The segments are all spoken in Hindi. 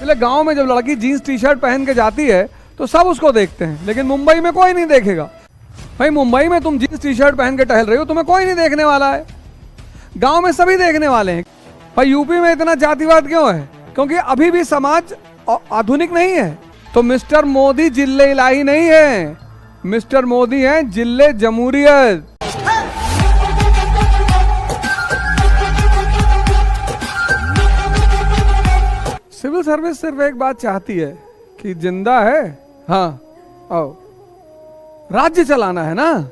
इसलिए गांव में जब लड़की जीन्स टी शर्ट पहन के जाती है तो सब उसको देखते हैं, लेकिन मुंबई में कोई नहीं देखेगा। भाई मुंबई में तुम जीन्स टी शर्ट पहन के टहल रही हो, तुम्हें कोई नहीं देखने वाला है। गांव में सभी देखने वाले हैं। भाई यूपी में इतना जातिवाद क्यों है? क्योंकि अभी भी समाज आधुनिक नहीं है। तो मिस्टर मोदी जिले इलाही नहीं है, मिस्टर मोदी है जिले जमहूरियत। सिविल सर्विस सिर्फ एक बात चाहती है कि जिंदा है, हाँ आओ, राज्य चलाना है ना,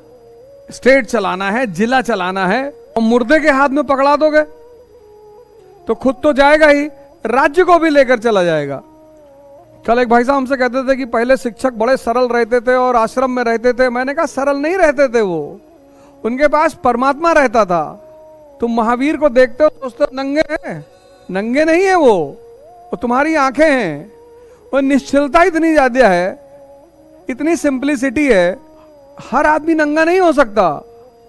स्टेट चलाना है, जिला चलाना है। और मुर्दे के हाथ में पकड़ा दोगे तो खुद तो जाएगा ही, राज्य को भी लेकर चला जाएगा। कल एक भाई साहब हमसे कहते थे कि पहले शिक्षक बड़े सरल रहते थे और आश्रम में रहते थे। मैंने कहा सरल नहीं रहते थे, वो उनके पास परमात्मा रहता था। तुम महावीर को देखते हो सोचते हो नंगे हैं, नंगे नहीं है वो तुम्हारी आंखें हैं। वो निश्चलता इतनी ज्यादा है, इतनी सिंप्लिसिटी है। हर आदमी नंगा नहीं हो सकता,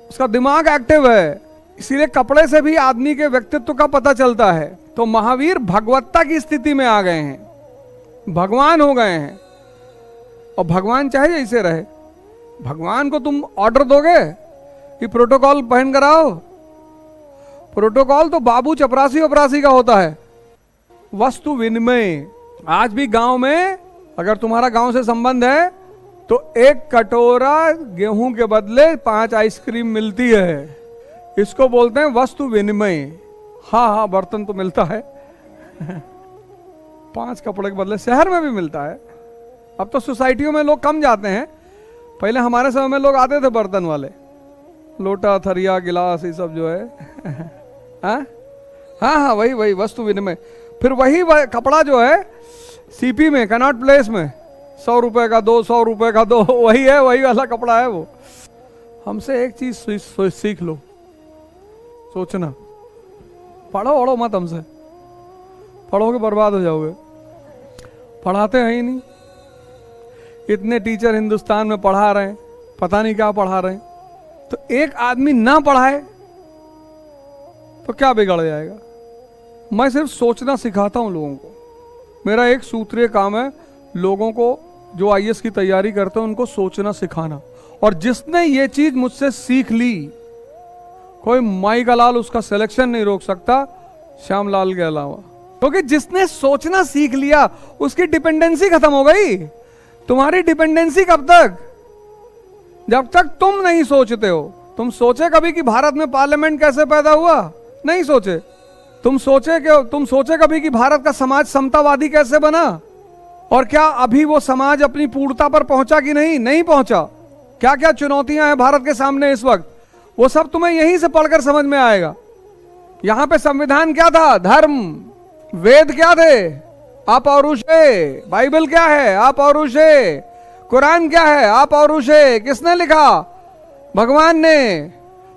उसका दिमाग एक्टिव है। इसीलिए कपड़े से भी आदमी के व्यक्तित्व का पता चलता है। तो महावीर भगवत्ता की स्थिति में आ गए हैं, भगवान हो गए हैं। और भगवान चाहे जैसे रहे, भगवान को तुम ऑर्डर दोगे कि प्रोटोकॉल पहन कर आओ? प्रोटोकॉल तो बाबू चपरासी उपरासी का होता है। वस्तु विनिमय आज भी गांव में, अगर तुम्हारा गांव से संबंध है तो एक कटोरा गेहूं के बदले 5 आइसक्रीम मिलती है। इसको बोलते हैं वस्तु विनिमय। हाँ हाँ, बर्तन तो मिलता है 5 कपड़े के बदले। शहर में भी मिलता है। अब तो सोसाइटियों में लोग कम जाते हैं, पहले हमारे समय में लोग आते थे बर्तन वाले, लोटा थरिया गिलास ये सब जो है हाँ हाँ वही वस्तु विनिमय। फिर वही कपड़ा जो है सीपी में, कनॉट प्लेस में 100 रुपए का 2, 100 रुपए का 2, वही है, वही वाला कपड़ा है वो। हमसे एक चीज सीख लो, सोचना। पढ़ो मत हमसे, पढ़ोगे बर्बाद हो जाओगे। पढ़ाते हैं ही नहीं। इतने टीचर हिंदुस्तान में पढ़ा रहे हैं, पता नहीं क्या पढ़ा रहे हैं। तो एक आदमी ना पढ़ाए तो क्या बिगड़ जाएगा? मैं सिर्फ सोचना सिखाता हूं लोगों को। मेरा एक सूत्रीय काम है लोगों को, जो आईएएस की तैयारी करते हैं उनको सोचना सिखाना। और जिसने ये चीज मुझसे सीख ली, कोई माई का लाल उसका सिलेक्शन नहीं रोक सकता श्यामलाल के अलावा। क्योंकि जिसने सोचना सीख लिया उसकी डिपेंडेंसी खत्म हो गई। तुम्हारी डिपेंडेंसी कब तक? जब तक तुम नहीं सोचते हो। तुम सोचे कभी कि भारत में पार्लियामेंट कैसे पैदा हुआ? नहीं सोचे। तुम सोचे कभी कि भारत का समाज समतावादी कैसे बना? और क्या अभी वो समाज अपनी पूर्णता पर पहुंचा कि नहीं? नहीं पहुंचा। क्या क्या चुनौतियां हैं भारत के सामने इस वक्त, वो सब तुम्हें यहीं से पढ़कर समझ में आएगा। यहां पे संविधान क्या था? धर्म। वेद क्या थे? अपौरुषे। बाइबल क्या है? अपौरुषे। कुरान क्या है? अपौरुषे। किसने लिखा? भगवान ने।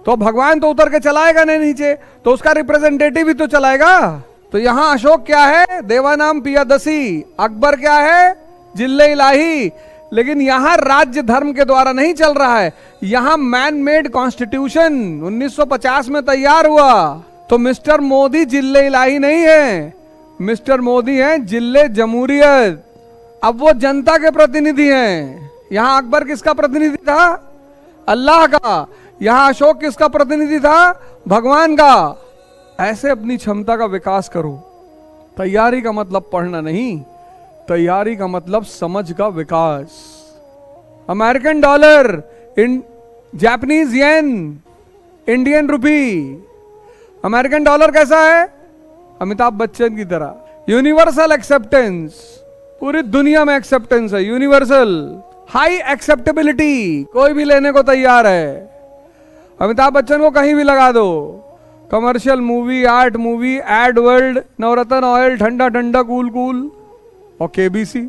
तो भगवान तो उतर के चलाएगा नहीं नीचे, तो उसका रिप्रेजेंटेटिव ही तो चलाएगा। तो यहां अशोक क्या है? देवानाम पियादसी। अकबर क्या है? जिले इलाही। लेकिन यहां राज्य धर्म के द्वारा नहीं चल रहा है, यहां मैन मेड कॉन्स्टिट्यूशन 1950 में तैयार हुआ। तो मिस्टर मोदी जिले इलाही नहीं है, मिस्टर मोदी है जिले जमहूरियत। अब वो जनता के प्रतिनिधि हैं। यहां अकबर किसका प्रतिनिधि था? अल्लाह का। यहां अशोक किसका प्रतिनिधि था? भगवान का। ऐसे अपनी क्षमता का विकास करो। तैयारी का मतलब पढ़ना नहीं, तैयारी का मतलब समझ का विकास। American dollar, Japanese yen, Indian rupee. American dollar कैसा है? अमिताभ बच्चन की तरह। यूनिवर्सल एक्सेप्टेंस, पूरी दुनिया में एक्सेप्टेंस है, यूनिवर्सल। हाई एक्सेप्टेबिलिटी, कोई भी लेने को तैयार है। अमिताभ बच्चन को कहीं भी लगा दो, commercial movie, art movie, ad world, Navratna oil, ठंडा ठंडा कूल कूल। और KBC.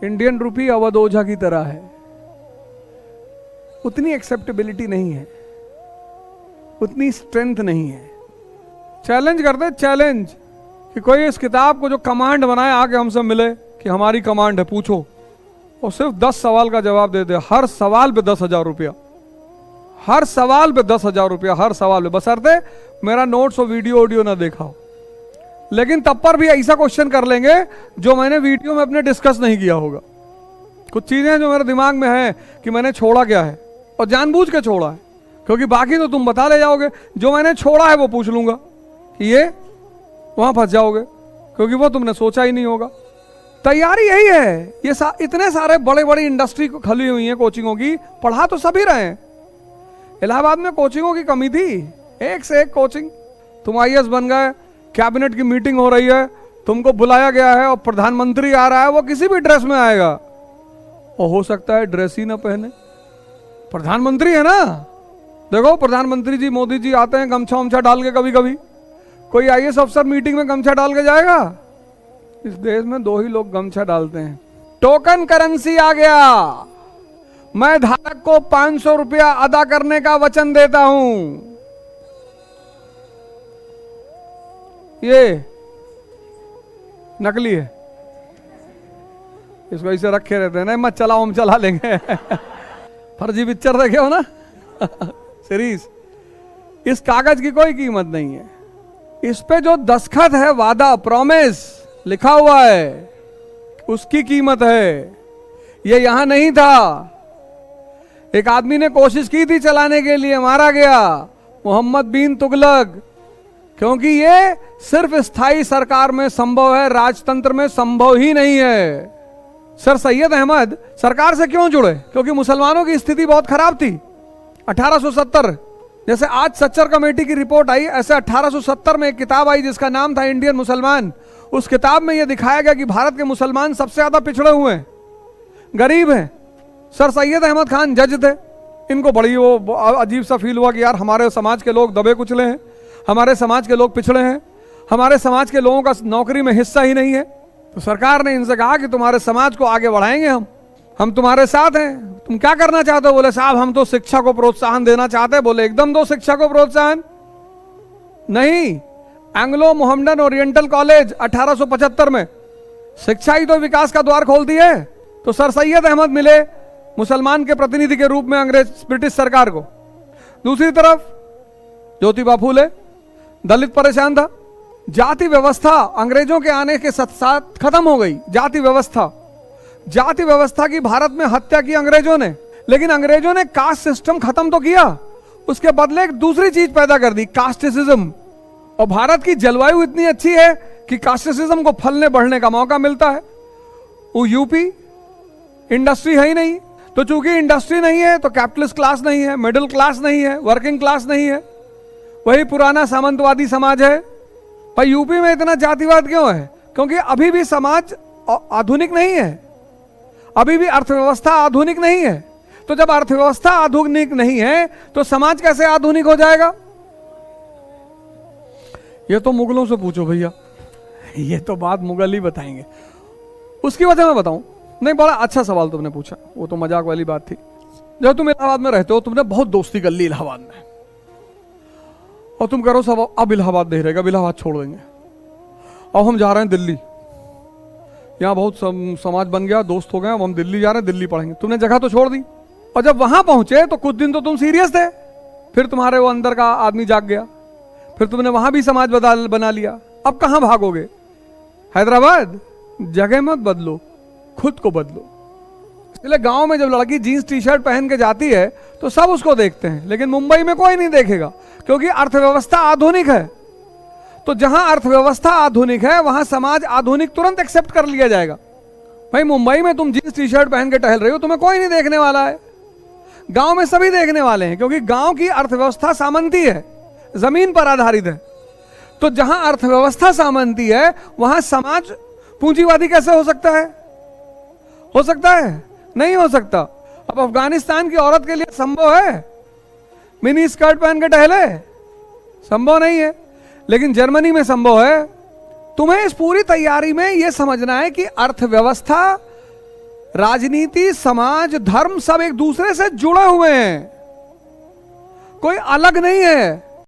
Indian rupee Awadh Ojha की तरह है। उतनी एक्सेप्टेबिलिटी नहीं है, उतनी स्ट्रेंथ नहीं है। चैलेंज करते, चैलेंज कि कोई इस किताब को जो कमांड बनाए आके हमसे मिले कि हमारी कमांड है, पूछो, और सिर्फ 10 सवाल का जवाब दे दे। हर सवाल पे 10,000 रुपया, हर सवाल पे 10,000 रुपया, हर सवाल पे। बशर्ते मेरा नोट्स और वीडियो ऑडियो ना देखा हो। लेकिन तब पर भी ऐसा क्वेश्चन कर लेंगे जो मैंने वीडियो में अपने डिस्कस नहीं किया होगा। कुछ चीजें जो मेरे दिमाग में है कि मैंने छोड़ा क्या है, और जानबूझ के छोड़ा है, क्योंकि बाकी तो तुम बता ले जाओगे। जो मैंने छोड़ा है वो पूछ लूंगा कि ये, वहां फंस जाओगे, क्योंकि वो तुमने सोचा ही नहीं होगा। तैयारी यही है। ये इतने सारे बड़े बड़ी इंडस्ट्री खुली हुई हैं कोचिंगों की, पढ़ा तो सभी रहे हैं। इलाहाबाद में कोचिंगों की कमी थी, एक से एक कोचिंग। तुम आईएएस बन गए, कैबिनेट की मीटिंग हो रही है, तुमको बुलाया गया है और प्रधानमंत्री आ रहा है, वो किसी भी ड्रेस में आएगा, और हो सकता है ड्रेस ही ना पहने, प्रधानमंत्री है ना। देखो प्रधानमंत्री जी, मोदी जी आते हैं गमछा उमछा डाल के, कभी कभी कोई आईएएस अफसर मीटिंग में गमछा डाल के जाएगा? इस देश में 2 ही लोग गमछा डालते हैं। टोकन करेंसी आ गया। मैं धारक को 500 रुपया अदा करने का वचन देता हूं। ये नकली है, इसको ऐसे रखे रहते हैं। नहीं मत चलाओ, हम चला लेंगे। फर्जी पिक्चर देखे हो ना सीरीज। इस कागज की कोई कीमत नहीं है। इस पे जो दस्तखत है, वादा, प्रॉमिस लिखा हुआ है, उसकी कीमत है। ये यहां नहीं था। एक आदमी ने कोशिश की थी चलाने के लिए, मारा गया, मोहम्मद बिन तुगलक, क्योंकि ये सिर्फ स्थायी सरकार में संभव है, राजतंत्र में संभव ही नहीं है। सर सैयद अहमद सरकार से क्यों जुड़े? क्योंकि मुसलमानों की स्थिति बहुत खराब थी। 1870, जैसे आज सच्चर कमेटी की रिपोर्ट आई, ऐसे 1870 में एक किताब आई जिसका नाम था इंडियन मुसलमान। उस किताब में यह दिखाया गया कि भारत के मुसलमान सबसे ज्यादा पिछड़े हुए हैं, गरीब हैं। सर सैयद अहमद खान जज थे। इनको बड़ी वो अजीब सा फील हुआ कि यार हमारे समाज के लोग दबे कुचले हैं, हमारे समाज के लोग पिछड़े हैं, हमारे समाज के लोगों का नौकरी में हिस्सा ही नहीं है। तो सरकार ने इनसे कहा कि तुम्हारे समाज को आगे बढ़ाएंगे हम तुम्हारे साथ हैं। तुम क्या करना चाहते हो? बोले साहब हम तो शिक्षा को प्रोत्साहन देना चाहते हैं। बोले एकदम दो शिक्षा को प्रोत्साहन। नहीं, एंग्लो मोहम्मडन ओरिएंटल कॉलेज 1875 में, शिक्षा ही तो विकास का द्वार खोलती है। तो सर सैयद अहमद मिले मुसलमान के प्रतिनिधि के रूप में अंग्रेज ब्रिटिश सरकार को। दूसरी तरफ ज्योतिबा फूले, दलित परेशान था। जाति व्यवस्था अंग्रेजों के आने के साथ खत्म हो गई। जाति व्यवस्था की भारत में हत्या की अंग्रेजों ने, लेकिन अंग्रेजों ने कास्ट सिस्टम खत्म तो किया, उसके बदले एक दूसरी चीज पैदा कर दी, कास्टिसिज्म। और भारत की जलवायु इतनी अच्छी है कि कास्टिसिज्म को फलने बढ़ने का मौका मिलता है। वो यूपी इंडस्ट्री है ही नहीं, तो चूंकि इंडस्ट्री नहीं है तो कैपिटलिस्ट क्लास नहीं है, मिडिल क्लास नहीं है, वर्किंग क्लास नहीं है, वही पुराना सामंतवादी समाज है। पर यूपी में इतना जातिवाद क्यों है? क्योंकि अभी भी समाज आधुनिक नहीं है, अभी भी अर्थव्यवस्था आधुनिक नहीं है। तो जब अर्थव्यवस्था आधुनिक नहीं है तो समाज कैसे आधुनिक हो जाएगा? ये तो मुगलों से पूछो भैया, ये तो बात मुगल ही बताएंगे। उसकी वजह मैं बताऊं? नहीं, बड़ा अच्छा सवाल तुमने पूछा, वो तो मजाक वाली बात थी। जब तुम इलाहाबाद में रहते हो, तुमने बहुत दोस्ती कर ली इलाहाबाद में, और तुम करो सब अब इलाहाबाद नहीं रहेगा, अब इलाहाबाद छोड़ देंगे, अब हम जा रहे हैं दिल्ली, यहाँ बहुत समाज बन गया, दोस्त हो गए, अब हम दिल्ली जा रहे हैं, दिल्ली पढ़ेंगे। तुमने जगह तो छोड़ दी, और जब वहां पहुंचे तो कुछ दिन तो तुम सीरियस थे, फिर तुम्हारे वो अंदर का आदमी जाग गया, फिर तुमने वहां भी समाज बना लिया। अब कहां भागोगे? हैदराबाद, जगह मत बदलो, खुद को बदलो। इसलिए गांव में जब लड़की जीन्स टी शर्ट पहन के जाती है तो सब उसको देखते हैं, लेकिन मुंबई में कोई नहीं देखेगा, क्योंकि अर्थव्यवस्था आधुनिक है। तो जहां अर्थव्यवस्था आधुनिक है वहां समाज आधुनिक तुरंत एक्सेप्ट कर लिया जाएगा। भाई मुंबई में तुम जीन्स टी शर्ट पहन के टहल रहे हो, तुम्हें कोई नहीं देखने वाला है। गांव में सभी देखने वाले हैं, क्योंकि गांव की अर्थव्यवस्था सामंती है, जमीन पर आधारित है। तो जहां अर्थव्यवस्था सामंती है वहां समाज पूंजीवादी कैसे हो सकता है? हो सकता है? नहीं हो सकता। अब अफगानिस्तान की औरत के लिए संभव है मिनी स्कर्ट पहन के टहले? संभव नहीं है, लेकिन जर्मनी में संभव है। तुम्हें इस पूरी तैयारी में यह समझना है कि अर्थव्यवस्था, राजनीति, समाज, धर्म सब एक दूसरे से जुड़े हुए हैं, कोई अलग नहीं है।